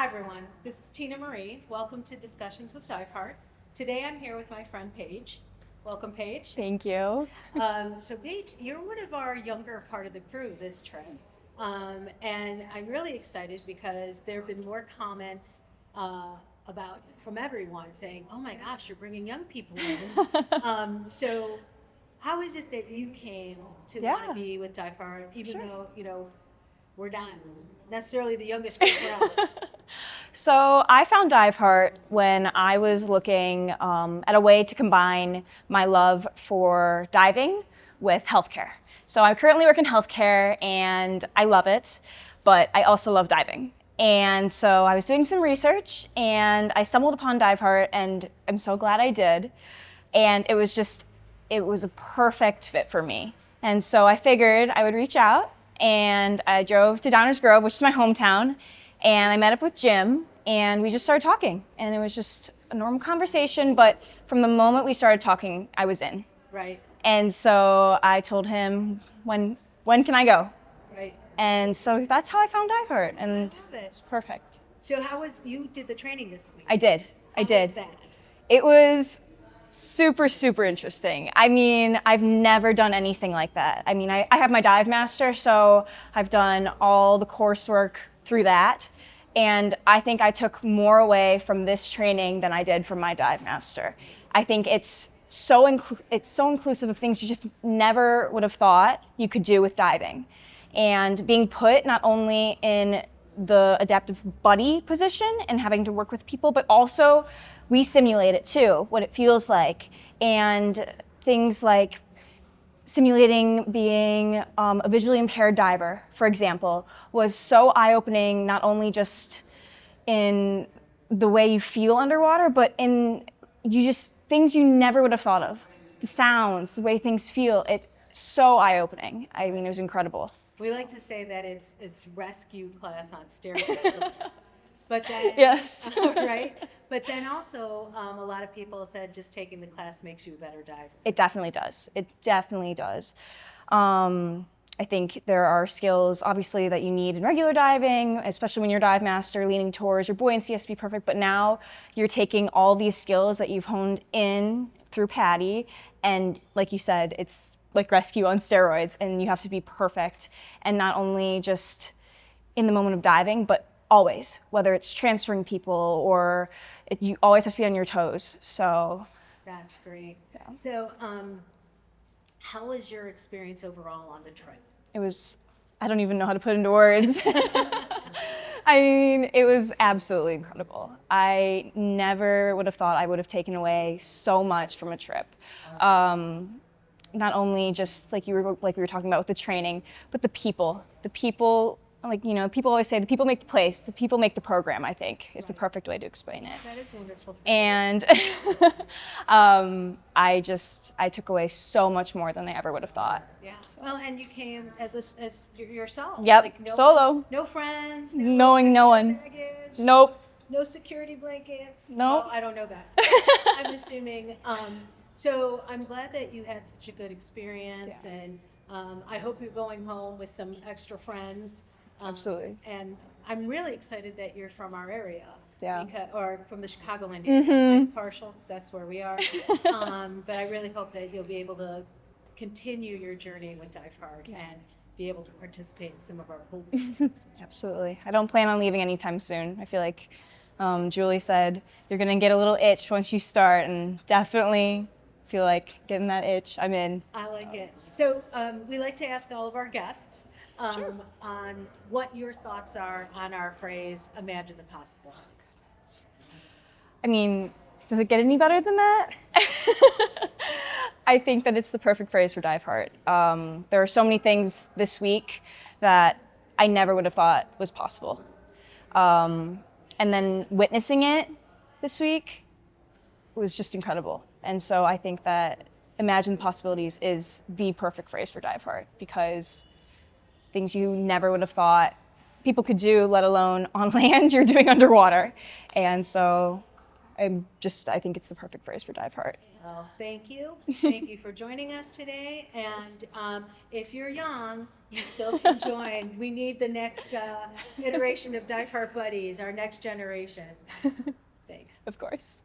everyone. This is Tina Marie. Welcome to Discussions with Diveheart. Today I'm here with my friend Paige. Welcome, Paige. Thank you. So Paige, you're one of our younger part of the crew this trip. And I'm really excited because there have been more comments about from everyone saying, oh my gosh, you're bringing young people in. So how is it that you came to want Yeah. to be with Diveheart, even Sure. though, we're not necessarily the youngest group around? So I found Diveheart when I was looking at a way to combine my love for diving with healthcare. So I currently work in healthcare and I love it, but I also love diving. And so I was doing some research and I stumbled upon Diveheart and I'm so glad I did. And it was a perfect fit for me. And so I figured I would reach out and I drove to Downers Grove, which is my hometown, and I met up with Jim and we just started talking. And it was just a normal conversation, but from the moment we started talking, I was in. Right, And so I told him, when can I go? right. And so that's how I found Diveheart, I and love it. it's perfect. So you did the training this week? I did. How I did. was that? It was super, super interesting. I mean, I've never done anything like that. I mean, I have my dive master, so I've done all the coursework through that. And I think I took more away from this training than I did from my dive master. I think it's so inclusive of things you just never would have thought you could do with diving. And being put not only in the adaptive buddy position and having to work with people, but also we simulate it too, what it feels like. And things like simulating being a visually impaired diver, for example, was so eye-opening, not only just in the way you feel underwater, but in things you never would have thought of. The sounds, the way things feel, it's so eye-opening. I mean, it was incredible. We like to say that it's rescue class on steroids. But then, Yes. right? But then also, a lot of people said just taking the class makes you a better diver. It definitely does. It definitely does. I think there are skills, obviously, that you need in regular diving, especially when you're dive master, leaning towards your buoyancy has to be perfect. But now you're taking all these skills that you've honed in through Patty, and like you said, it's like rescue on steroids, and you have to be perfect, and not only just in the moment of diving, but always, whether it's transferring people or you always have to be on your toes. So That's great. yeah. So, how was your experience overall on the trip? It was, I don't even know how to put into words. I mean, it was absolutely incredible. I never would have thought I would have taken away so much from a trip. Not only just like we were talking about with the training, but the people. The people, like, people always say the people make the place, the people make the program, I think, is the perfect way to explain it. That is wonderful. And I took away so much more than I ever would have thought. Yeah. Well, and you came as yourself. Yep, Like solo. No friends. Knowing no extra one. Baggage, Nope. No security blankets. Nope. Well, I don't know that. I'm assuming. So I'm glad that you had such a good experience, Yeah. and I hope you're going home with some extra friends. Absolutely. And I'm really excited that you're from our area. Yeah. Or from the Chicagoland area. I'm partial, because that's where we are. But I really hope that you'll be able to continue your journey with Diveheart and be able to participate in some of our pool projects. Absolutely. I don't plan on leaving anytime soon. I feel like Julie said you're going to get a little itch once you start, and definitely feel like getting that itch. I'm in. I like it. So we like to ask all of our guests on what your thoughts are on our phrase, imagine the possibilities. I mean, does it get any better than that? I think that it's the perfect phrase for Diveheart. There are so many things this week that I never would have thought was possible. And then witnessing it this week was just incredible. And so I think that imagine the possibilities is the perfect phrase for Diveheart, because things you never would have thought people could do, let alone on land, you're doing underwater. And so I think it's the perfect phrase for Diveheart. Well, thank you. Thank you for joining us today. And if you're young, You still can join. We need the next iteration of Diveheart Buddies, our next generation. Thanks. Of course.